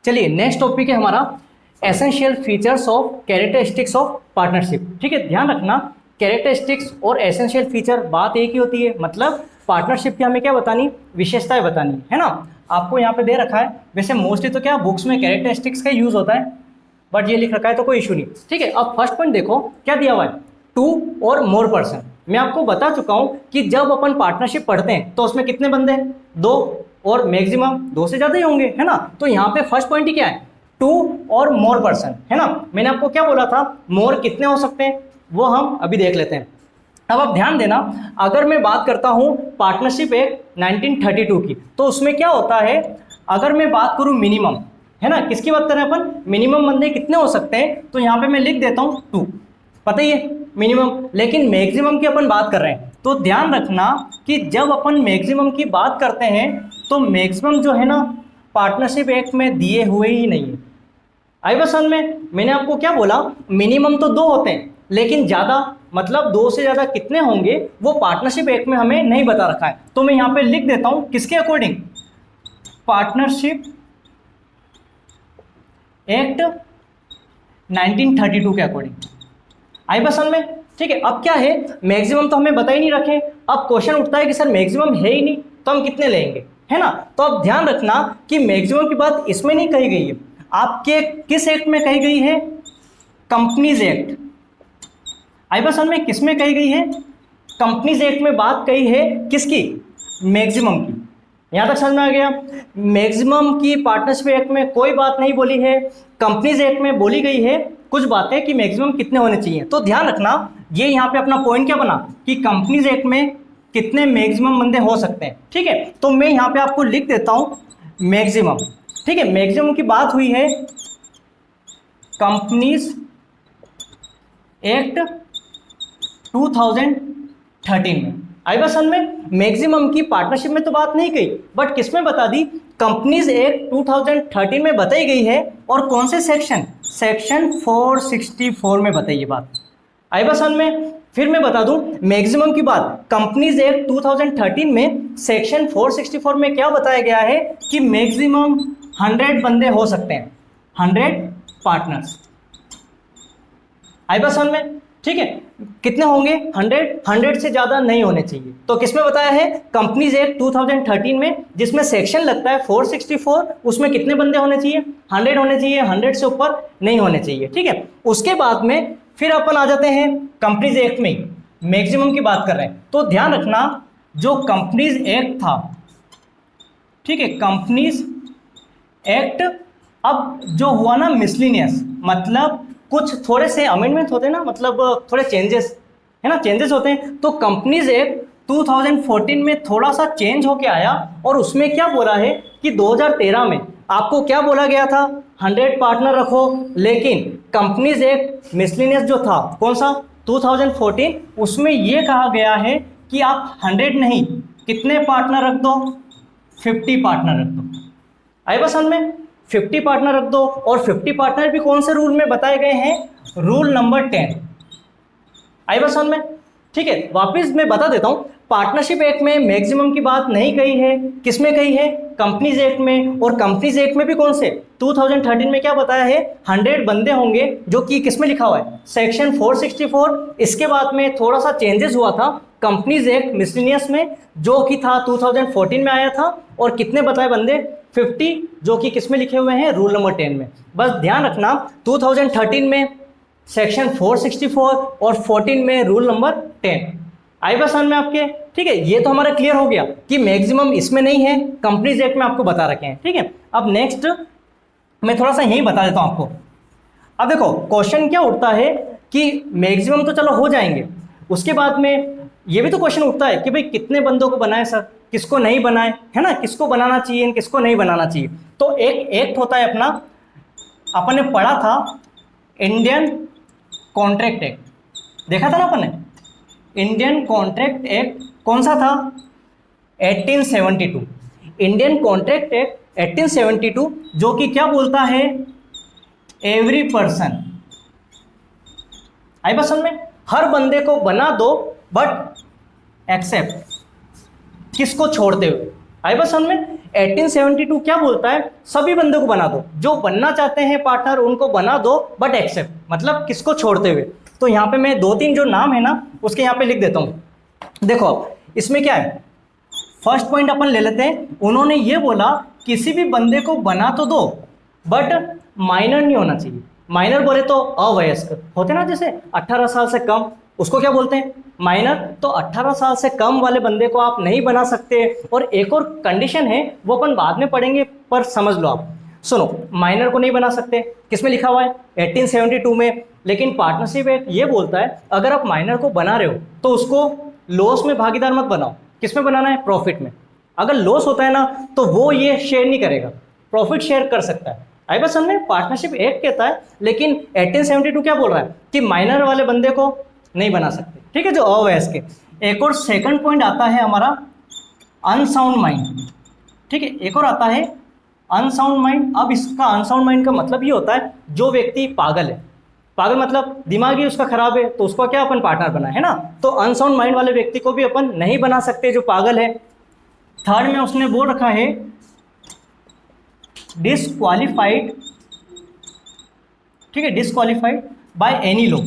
चलिए next topic है हमारा essential features of characteristics of partnership. ठीक है, ध्यान रखना कैरेक्टरिस्टिक्स और एसेंशियल फीचर बात एक ही होती है, मतलब पार्टनरशिप की हमें क्या बतानी, विशेषताएं बतानी है ना। आपको यहाँ पे दे रखा है, वैसे मोस्टली तो क्या बुक्स में कैरेक्टरिस्टिक्स का यूज होता है, बट ये लिख रखा है तो कोई इशू नहीं। ठीक है, अब फर्स्ट पॉइंट देखो क्या दिया हुआ है, 2 और मोर पर्सन। मैं आपको बता चुका हूं कि जब अपन पार्टनरशिप पढ़ते हैं तो उसमें कितने बंदे हैं, 2 और मैक्सिमम 2 से ज्यादा ही होंगे, है ना। तो यहाँ पे फर्स्ट पॉइंट ही क्या है, 2 और मोर पर्सन, है ना। मैंने आपको क्या बोला था, मोर कितने हो सकते हैं वो हम अभी देख लेते हैं। अब आप ध्यान देना, अगर मैं बात करता हूं पार्टनरशिप एक्ट 1932 की, तो उसमें क्या होता है, अगर मैं बात करूं मिनिमम, है ना, किसकी बात करें अपन, मिनिमम बंदे कितने हो सकते हैं, तो यहां पे मैं लिख देता हूं 2, पता ही है मिनिमम। लेकिन मैक्सिमम की अपन बात कर रहे हैं, तो ध्यान रखना कि जब अपन मैक्सिमम की बात करते हैं तो मैक्सिमम जो है ना पार्टनरशिप एक्ट में दिए हुए ही नहीं है। आई बस समझ में, मैंने आपको क्या बोला, मिनिमम तो 2 होते हैं, लेकिन ज्यादा मतलब 2 से ज्यादा कितने होंगे वो पार्टनरशिप एक्ट में हमें नहीं बता रखा है। तो मैं यहां पे लिख देता हूं किसके अकॉर्डिंग, पार्टनरशिप एक्ट 1932 के अकॉर्डिंग। आई बस समझ में। ठीक है, अब क्या है, मैक्सिमम तो हमें बता ही नहीं रखे। अब क्वेश्चन उठता है कि सर मैक्सिमम है ही नहीं तो हम कितने लेंगे, है ना। तो अब ध्यान रखना कि मैक्सिमम की बात इसमें नहीं कही गई है, आपके किस एक्ट में कही गई है, कंपनीज एक्ट। आई बस समझ में, किस में कही गई है, कंपनीज एक्ट में बात कही है किसकी, मैक्सिमम की। यहां तक समझ में आ गया। मैक्सिमम की पार्टनरशिप एक्ट में कोई बात नहीं बोली है, कंपनीज एक्ट में बोली गई है कुछ बातें कि मैक्सिमम कितने होने चाहिए। तो ध्यान रखना, ये यहां पे अपना पॉइंट क्या बना कि कंपनीज एक्ट में कितने मैक्सिमम बंदे हो सकते हैं। ठीक है, तो मैं यहां पे आपको लिख देता हूं मैक्सिमम। ठीक है, मैक्सिमम की बात हुई है कंपनीज एक्ट 2013 में। आई बस समझ में, मैक्सिमम की पार्टनरशिप में तो बात नहीं कही, बट किस में बता दी, कंपनीज एक्ट 2013 में बताई गई है। और कौन से सेक्शन, सेक्शन 464 में बताई ये बात। आई बस समझ में, फिर मैं बता दूं मैक्सिमम की बात, कंपनीज एक्ट 2013 में सेक्शन 464 में क्या बताया गया है कि मैक्सिमम 100 बंदे हो सकते हैं, 100 पार्टनर्स। आई बस समझ में। ठीक है, कितने होंगे, 100 से ज्यादा नहीं होने चाहिए। तो किसमें बताया है, कंपनीज एक्ट 2013 में, जिसमें सेक्शन लगता है 464, उसमें कितने बंदे होने चाहिए, 100 होने चाहिए, 100 से ऊपर नहीं होने चाहिए। ठीक है, उसके बाद में फिर अपन आ जाते हैं कंपनीज एक्ट में मैक्सिमम की बात कर रहे हैं। तो ध्यान रखना जो कंपनीज एक्ट था, ठीक है, कंपनीज एक्ट अब जो हुआ ना मिसलिनियस, मतलब कुछ थोड़े से अमेंडमेंट होते हैं ना, मतलब थोड़े चेंजेस, है ना, चेंजेस होते हैं। तो कंपनीज एक्ट 2014 में थोड़ा सा चेंज होके आया, और उसमें क्या बोला है कि 2013 में आपको क्या बोला गया था, 100 पार्टनर रखो, लेकिन कंपनीज एक्ट मिसलिनियस जो था कौन सा 2014, उसमें ये कहा गया है कि आप 100 नहीं, कितने पार्टनर रख दो, 50 पार्टनर रख दो। आई बस समझ में, 50 पार्टनर रख दो। और 50 पार्टनर भी कौन से रूल में बताए गए हैं, रूल नंबर 10। आई बस समझ में। ठीक है, वापस मैं बता देता हूं, पार्टनरशिप एक्ट में मैक्सिमम की बात नहीं कही है, किसमें कही है, कंपनीज एक्ट में। और कंपनीज एक्ट में भी कौन से, 2013 में क्या बताया है, 100 बंदे होंगे, जो कि किसमें लिखा हुआ है, सेक्शन 464। इसके बाद में थोड़ा सा चेंजेस हुआ था कंपनीज एक्ट मिसलिनियस में, जो कि था 2014 में आया था। और कितने बताए बंदे, 50, जो कि किसमें लिखे हुए हैं, रूल नंबर 10 में। बस ध्यान रखना 2013 में सेक्शन 464 और 14 में रूल नंबर 10। आई बस समझ में आपके। ठीक है, ये तो हमारा क्लियर हो गया कि मैक्सिमम इसमें नहीं है, कंपनीज एक्ट में आपको बता रखे हैं। ठीक है, अब नेक्स्ट मैं थोड़ा सा यही बता देता हूं आपको। अब देखो क्वेश्चन क्या उठता है कि मैक्सिमम तो चलो हो जाएंगे, उसके बाद में ये भी तो क्वेश्चन उठता है कि भाई कितने बंदों को बनाए सर, किसको नहीं बनाए, है ना, किसको बनाना चाहिए, किसको नहीं बनाना चाहिए। तो एक एक्ट होता है अपना, अपन ने पढ़ा था इंडियन कॉन्ट्रैक्ट एक्ट, देखा था ना अपन ने, इंडियन कॉन्ट्रैक्ट एक्ट कौन सा था, 1872। इंडियन कॉन्ट्रैक्ट एक्ट 1872, जो कि क्या बोलता है, एवरी पर्सन, आई बस समझ में, हर बंदे को बना दो, बट एक्सेप्ट, किसको छोड़ते हुए। आई बस समझ में, 1872 क्या बोलता है, सभी बंदों को बना दो, जो बनना चाहते हैं पार्टनर उनको बना दो, बट एक्सेप्ट मतलब किसको छोड़ते हुए। तो यहाँ पे मैं 2-3 जो नाम है ना उसके यहाँ पे लिख देता हूँ। देखो इसमें क्या है, फर्स्ट पॉइंट अपन ले लेते हैं। उन्होंने ये बोला किसी भी बंदे को बना तो दो बट माइनर नहीं होना चाहिए। माइनर बोले तो अवयस्क होते ना, जैसे 18 साल से कम, उसको क्या बोलते हैं, माइनर। तो 18 साल से कम वाले बंदे को आप नहीं बना सकते। और एक और कंडीशन है वो अपन बाद में पढ़ेंगे, पर समझ लो आप, सुनो, माइनर को नहीं बना सकते, किसमें लिखा हुआ है 1872 में। लेकिन पार्टनरशिप एक्ट ये बोलता है अगर आप माइनर को बना रहे हो तो उसको लॉस में भागीदार मत बनाओ। किसमें बनाना है, प्रॉफिट में। अगर लॉस होता है ना तो वो ये शेयर नहीं करेगा, प्रॉफिट शेयर कर सकता है। आई बात समझ में, पार्टनरशिप एक्ट कहता है, लेकिन 1872 क्या बोल रहा है कि माइनर वाले बंदे को नहीं बना सकते, ठीक है, जो अवयस्क के। एक और सेकंड पॉइंट आता है हमारा अनसाउंड माइंड, ठीक है, एक और आता है अनसाउंड माइंड। अब इसका अनसाउंड माइंड का मतलब ये होता है जो व्यक्ति पागल है, पागल मतलब दिमाग ही उसका खराब है, तो उसको क्या अपन पार्टनर बना है ना। तो अनसाउंड माइंड वाले व्यक्ति को भी अपन नहीं बना सकते जो पागल है। थर्ड में उसने बोल रखा है डिसक्वालिफाइड, ठीक है, डिसक्वालिफाइड बाय एनी लॉ।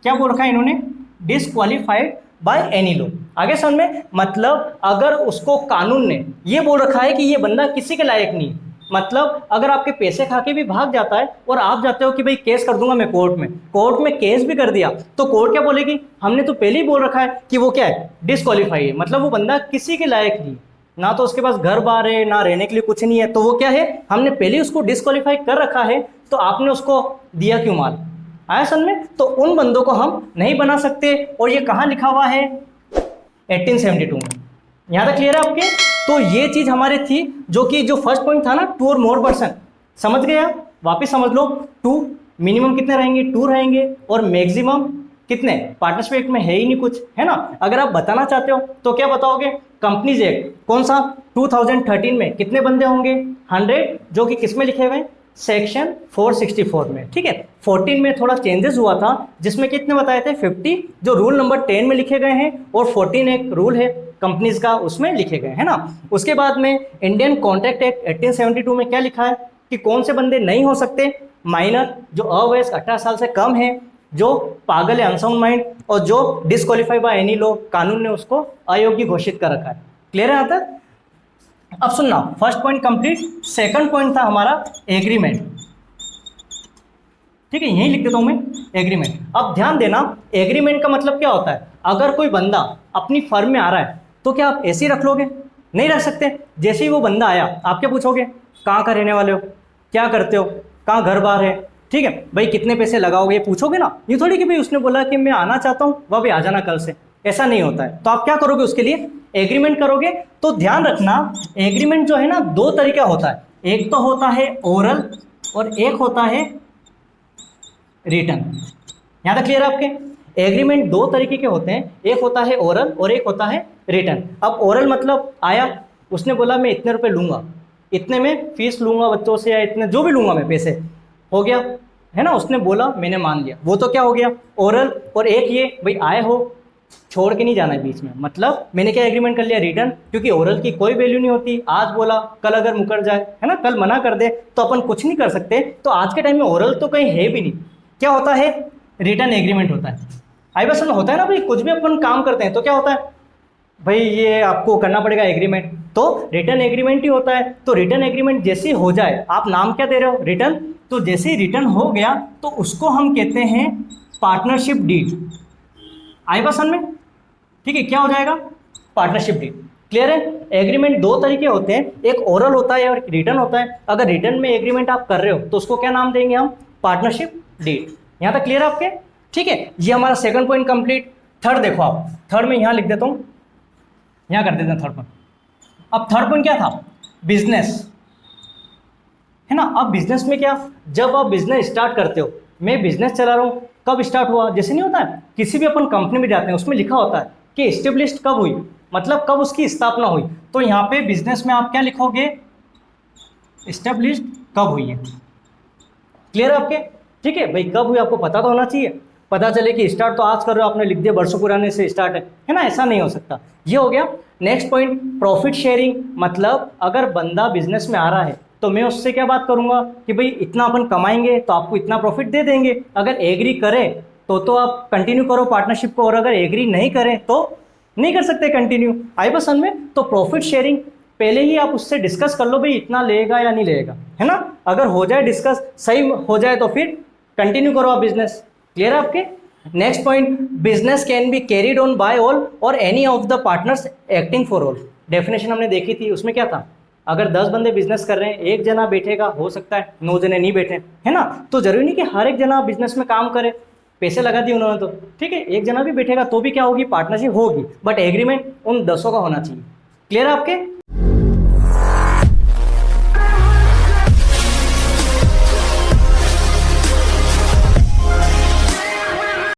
क्या बोल रखा है इन्होंने, डिसक्वालिफाइड बाय एनी लॉ। आगे समझ में, मतलब अगर उसको कानून ने ये बोल रखा है कि ये बंदा किसी के लायक नहीं, मतलब अगर आपके पैसे खा के भी भाग जाता है और आप जाते हो कि भाई केस कर दूंगा मैं कोर्ट में केस भी कर दिया, तो कोर्ट क्या बोलेगी, हमने तो पहले ही बोल रखा है कि वो क्या है, डिसक्वालीफाई है, मतलब वो बंदा किसी के लायक नहीं, ना तो उसके पास घर बार है ना रहने के लिए कुछ नहीं है, तो वो क्या है, हमने पहले ही उसको डिसक्वालीफाई कर रखा है, तो आपने उसको दिया क्यों माल। आया समझ में, तो उन बंदों को हम नहीं बना सकते। और ये कहाँ लिखा हुआ है, 1872 में। यहाँ तक क्लियर है आपके। तो ये चीज हमारे थी, जो फर्स्ट पॉइंट था ना, 2 और मोर पर्सन, समझ गए आप, वापिस समझ लो। 2 मिनिमम कितने रहेंगे, 2 रहेंगे, और मैक्सिमम कितने, पार्टनरशिप एक्ट में है ही नहीं कुछ, है ना। अगर आप बताना चाहते हो तो क्या बताओगे, कंपनीज एक्ट कौन सा 2013 में कितने बंदे होंगे, 100, जो कि किस में लिखे हुए हैं, सेक्शन 464 में, ठीक है। 14 में थोड़ा चेंजेस हुआ था, जिसमें कितने बताए थे, 50, जो रूल नंबर 10 में लिखे गए हैं, और 14 एक रूल है कंपनीज का, उसमें लिखे गए है ना। उसके बाद में इंडियन कॉन्ट्रैक्ट एक्ट 1872 में क्या लिखा है कि कौन से बंदे नहीं हो सकते, माइनर, जो अवयस्क 18 साल से कम है, जो पागल है अनसाउंड माइंड, और जो डिस्क्वालीफाई बाय एनी लॉ, कानून ने उसको अयोग्य घोषित कर रखा है। क्लियर है यहाँ तक। अब सुनना, first point complete. Second point था हमारा एग्रीमेंट, ठीक है, यही लिख देता हूं मैं, एग्रीमेंट। अब ध्यान देना, एग्रीमेंट का मतलब क्या होता है, अगर कोई बंदा अपनी फर्म में आ रहा है तो क्या आप ऐसे ही रख लोगे, नहीं रख सकते। जैसे ही वो बंदा आया आप क्या पूछोगे, कहाँ का रहने वाले हो, क्या करते हो, कहाँ घर बार है, ठीक है भाई, कितने पैसे लगाओगे, ये पूछोगे ना। ये थोड़ी कि भाई उसने बोला कि मैं आना चाहता हूँ, वह भी आ जाना कल से, ऐसा नहीं होता है। तो आप क्या करोगे, उसके लिए एग्रीमेंट करोगे। तो ध्यान रखना, एग्रीमेंट जो है ना, 2 तरीका होता है, एक तो होता है ओरल और एक होता है रिटर्न। यहाँ तक क्लियर है आपके। एग्रीमेंट 2 तरीके के होते हैं, एक होता है ओरल और एक होता है रिटर्न। अब ओरल मतलब आया, उसने बोला मैं इतने रुपए लूंगा, इतने में फीस लूंगा बच्चों से, या इतने जो भी लूंगा मैं पैसे, हो गया है ना, उसने बोला मैंने मान लिया, वो तो क्या हो गया, ओरल। और एक ये भाई आए हो, छोड़ के नहीं जाना है बीच में, मतलब मैंने क्या एग्रीमेंट कर लिया, रिटर्न। क्योंकि ओरल की कोई वैल्यू नहीं होती, आज बोला कल अगर मुकर जाए, है ना, कल मना कर दे तो अपन कुछ नहीं कर सकते। तो आज के टाइम में ओरल तो कहीं है भी नहीं, क्या होता है, रिटर्न एग्रीमेंट होता है। आई बस होता है ना भाई, कुछ भी अपन काम करते हैं तो क्या होता है भाई, ये आपको करना पड़ेगा एग्रीमेंट, तो रिटर्न एग्रीमेंट ही होता है। तो रिटर्न एग्रीमेंट जैसे हो जाए, आप नाम क्या दे रहे हो, रिटर्न, तो जैसे ही रिटर्न हो गया तो उसको हम कहते हैं पार्टनरशिप डीड। आई बात समझ में, ठीक है, क्या हो जाएगा, पार्टनरशिप डीड। क्लियर है। एग्रीमेंट 2 तरीके होते हैं, एक ओरल होता है और एक रिटर्न होता है। अगर रिटर्न में एग्रीमेंट आप कर रहे हो तो उसको क्या नाम देंगे हम, पार्टनरशिप डीड। यहाँ तक क्लियर है आपके, ठीक है। ये हमारा सेकंड पॉइंट कंप्लीट। थर्ड देखो आप, थर्ड में यहाँ लिख देता हूँ, यहाँ कर देते हैं थर्ड पॉइंट। अब थर्ड पॉइंट क्या था, बिजनेस, है ना। अब बिजनेस में क्या, जब आप बिजनेस स्टार्ट करते हो, मैं बिजनेस चला रहा हूँ, कब स्टार्ट हुआ, जैसे नहीं होता है किसी भी अपन कंपनी में जाते हैं, उसमें लिखा होता है कि एस्टेब्लिश्ड कब हुई, मतलब कब उसकी स्थापना हुई। तो यहाँ पे बिजनेस में आप क्या लिखोगे, एस्टेब्लिश्ड कब हुई है। क्लियर है आपके, ठीक है भाई, कब हुई आपको पता तो होना चाहिए। पता चले कि स्टार्ट तो आज कर रहे हो, आपने लिख दिया वर्षों पुराने से स्टार्ट है ना, ऐसा नहीं हो सकता। ये हो गया। नेक्स्ट पॉइंट प्रॉफिट शेयरिंग, मतलब अगर बंदा बिजनेस में आ रहा है तो मैं उससे क्या बात करूंगा कि भाई इतना अपन कमाएंगे तो आपको इतना प्रॉफिट दे देंगे। अगर एग्री करे तो आप कंटिन्यू करो पार्टनरशिप को, और अगर एग्री नहीं करें तो नहीं कर सकते कंटिन्यू। आई बस समझ में? तो प्रॉफिट शेयरिंग पहले ही आप उससे डिस्कस कर लो भाई इतना लेगा या नहीं लेगा, है ना। अगर हो जाए डिस्कस, सही हो जाए तो फिर कंटिन्यू करो आप बिजनेस। क्लियर है आपके? Next point, business can be carried on by all or any of the partners acting for all. Definition हमने देखी थी, उसमें क्या था, अगर 10 बंदे बिजनेस कर रहे हैं, एक जना बैठेगा, हो सकता है 9 जने नहीं बैठे, है ना। तो जरूरी नहीं कि हर एक जना बिजनेस में काम करे, पैसे लगा दिए उन्होंने तो ठीक है, एक जना भी बैठेगा तो भी क्या होगी, पार्टनरशिप होगी, बट एग्रीमेंट उन 10 का होना चाहिए। क्लियर है आपके?